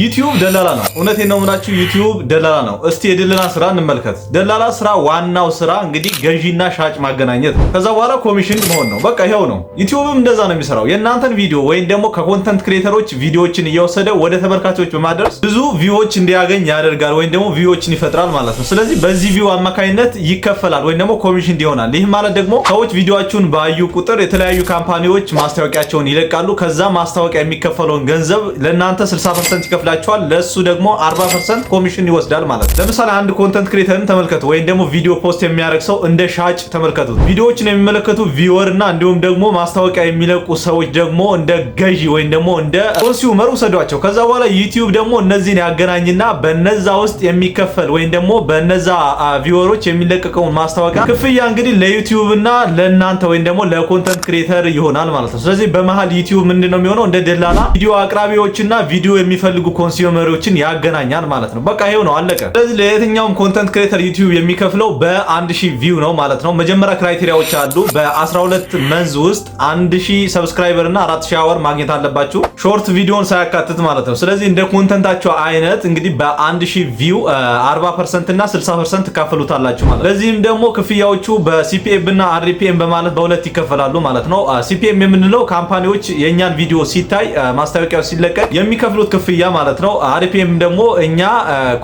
ዩቲዩብ ደላላ ነው። እውነቴን ነው የምላችሁ፣ ዩቲዩብ ደላላ ነው። እስቲ የደላላ ስራ እንመልከት። ደላላ ስራ ዋናው ስራ እንግዲህ ገዢና ሻጭ ማገናኘት ነው። ከዛ በኋላ ኮሚሽን መሆን ነው። በቃ ይሄው ነው። ዩቲዩብም እንደዛ ነው የሚሰራው። የእናንተን ቪዲዮ ወይም ደግሞ ከኮንተንት ክሬተሮች ቪዲዮዎችን እየወሰደ ወደ ተመልካቾች በማድረስ ብዙ ቪዎች እንዲያገኝ ያደርጋል፣ ወይም ደግሞ ቪዎችን ይፈጥራል ማለት ነው። ስለዚህ በዚህ ቪው አማካኝነት ይከፈላል ወይም ደግሞ ኮሚሽን ይሆናል። ይህ ማለት ደግሞ ሰዎች ቪዲዮአችሁን ባዩ ቁጥር የተለያዩ ካምፓኒዎች ማስታወቂያቸውን ይለቃሉ። ከዛ ማስታወቂያ የሚከፈለውን ገንዘብ ለእናንተ 60% ይከፍላል፣ ለሱ ደግሞ 40% ኮሚሽን ይወስዳል ማለት ነው። ለምሳሌ አንድ ኮንተንት ክሬተርን ተመልከቱ፣ ወይም ደግሞ ቪዲዮ ፖስት የሚያደርግ ሰው እንደ ሻጭ ተመልከቱት። ቪዲዮዎችን የሚመለከቱ ቪወር እና እንዲሁም ደግሞ ማስታወቂያ የሚለቁ ሰዎች ደግሞ እንደ ገዢ ወይም ደግሞ እንደ ኮንሱመር ውሰዷቸው። ከዛ በኋላ ዩቲዩብ ደግሞ እነዚህን ያገናኝና በነዛ ውስጥ የሚከፈል ወይም ደግሞ በነዛ ቪወሮች የሚለቀቀውን ማስታወቂያ ክፍያ እንግዲህ ለዩቲዩብ እና ለእናንተ ወይም ደግሞ ለኮንተንት ክሬተር ይሆናል ማለት ነው። ስለዚህ በመሃል ዩቲዩብ ምንድነው የሚሆነው? እንደ ደላላ ቪዲዮ አቅራቢዎችና ቪዲዮ የሚፈልጉ ኮንሱመሮችን ያገናኛል ማለት ነው። በቃ ይሄው ነው፣ አለቀ። ስለዚህ ለየትኛውም ኮንተንት ክሬተር ዩቲዩብ የሚከፍለው በ1000 ቪው ነው ማለት ነው። መጀመሪያ ክራይቴሪያዎች አሉ። በ12 መንዝ ውስጥ 1000 ሰብስክራይበር እና 4000 አወር ማግኘት አለባችሁ፣ ሾርት ቪዲዮን ሳያካትት ማለት ነው። ስለዚህ እንደ ኮንተንታችሁ አይነት እንግዲህ በ1000 ቪው 40% እና 60% ትካፈሉታላችሁ ማለት ነው። ለዚህም ደግሞ ክፍያዎቹ በሲፒኤም እና አርፒኤም በማለት በሁለት ይከፈላሉ ማለት ነው። ሲፒኤም የምንለው ካምፓኒዎች የኛን ቪዲዮ ሲታይ ማስታወቂያው ሲለቀቅ የሚከፍሉት ክፍያ ማለት ነው። አርፒኤም ደግሞ እኛ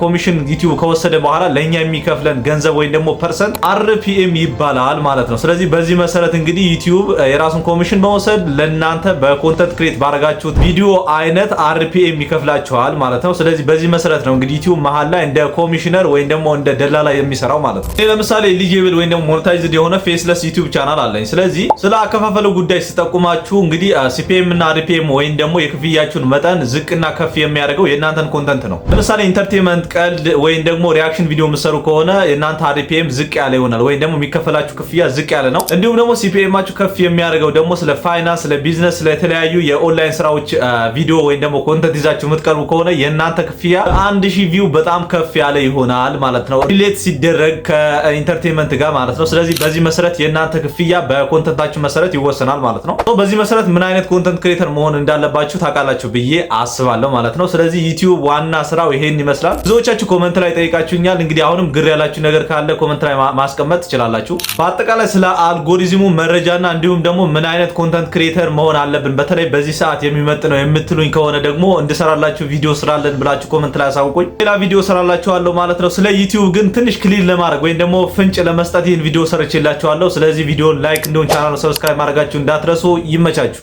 ኮሚሽን ዩቲዩብ ከወሰደ በኋላ ለኛ የሚከፍለን ገንዘብ ወይም ደግሞ ፐርሰንት አርፒኤም ይባላል ማለት ነው። ስለዚህ በዚህ መሰረት እንግዲህ ዩቲዩብ የራሱን ኮሚሽን በመውሰድ ለናንተ በኮንተንት ክሬት ባረጋችሁት ቪዲዮ አይነት አርፒኤም ይከፍላችኋል ማለት ነው። ስለዚህ በዚህ መሰረት ነው እንግዲህ ዩቲዩብ መሃል ላይ እንደ ኮሚሽነር ወይም ደግሞ እንደ ደላላ የሚሰራው ማለት ነው። ለምሳሌ ኤሊጂብል ወይም ደግሞ ሞኔታይዝድ የሆነ ፌስለስ ዩቲዩብ ቻናል አለኝ። ስለዚህ ስለ አከፋፈሉ ጉዳይ ስጠቁማችሁ እንግዲህ ሲፒኤም እና አርፒኤም ወይም ደግሞ የክፍያችሁን መጠን ዝቅና ከፍ የሚያደርገው የእናንተን ኮንተንት ነው። ለምሳሌ ኢንተርቴንመንት፣ ቀልድ ወይም ደግሞ ሪአክሽን ቪዲዮ የምትሰሩ ከሆነ የእናንተ አርፒኤም ዝቅ ያለ ይሆናል ወይም ደግሞ የሚከፈላችሁ ክፍያ ዝቅ ያለ ነው። እንዲሁም ደግሞ ሲፒኤማችሁ ከፍ የሚያደርገው ደግሞ ስለ ፋይናንስ፣ ስለ ቢዝነስ፣ ስለ የተለያዩ የኦንላይን ስራዎች ቪዲዮ ወይም ደግሞ ኮንተንት ይዛችሁ የምትቀርቡ ከሆነ የእናንተ ክፍያ 1000 ቪው በጣም ከፍ ያለ ይሆናል ማለት ነው፣ ሪሌት ሲደረግ ከኢንተርቴንመንት ጋር ማለት ነው። ስለዚህ በዚህ መሰረት የእናንተ ክፍያ በኮንተንታችሁ መሰረት ይወሰናል ማለት ነው። በዚህ መሰረት ምን አይነት ኮንተንት ክሬተር መሆን እንዳለባችሁ ታውቃላችሁ ብዬ አስባለሁ ማለት ነው። ስለዚህ ዩቲዩብ ዋና ስራው ይሄን ይመስላል። ብዙዎቻችሁ ኮመንት ላይ ጠይቃችሁኛል። እንግዲህ አሁንም ግር ያላችሁ ነገር ካለ ኮመንት ላይ ማስቀመጥ ትችላላችሁ። በአጠቃላይ ስለ አልጎሪዝሙ መረጃና እንዲሁም ደግሞ ምን አይነት ኮንተንት ክሬተር መሆን አለብን በተለይ በዚህ ሰዓት የሚመጥነው የምትሉኝ ከሆነ ደግሞ እንድሰራላችሁ ቪዲዮ ስራለን ብላችሁ ኮመንት ላይ አሳውቁኝ። ሌላ ቪዲዮ ሰራላችኋለሁ ማለት ነው። ስለ ዩቲዩብ ግን ትንሽ ክሊር ለማድረግ ወይም ደግሞ ፍንጭ ለመስጠት ይህን ቪዲዮ ሰርቼላችኋለሁ። ስለዚህ ቪዲዮን ላይክ እንዲሁም ቻናሉን ሰብስክራይብ ማድረጋችሁ እንዳትረሱ። ይመቻችሁ።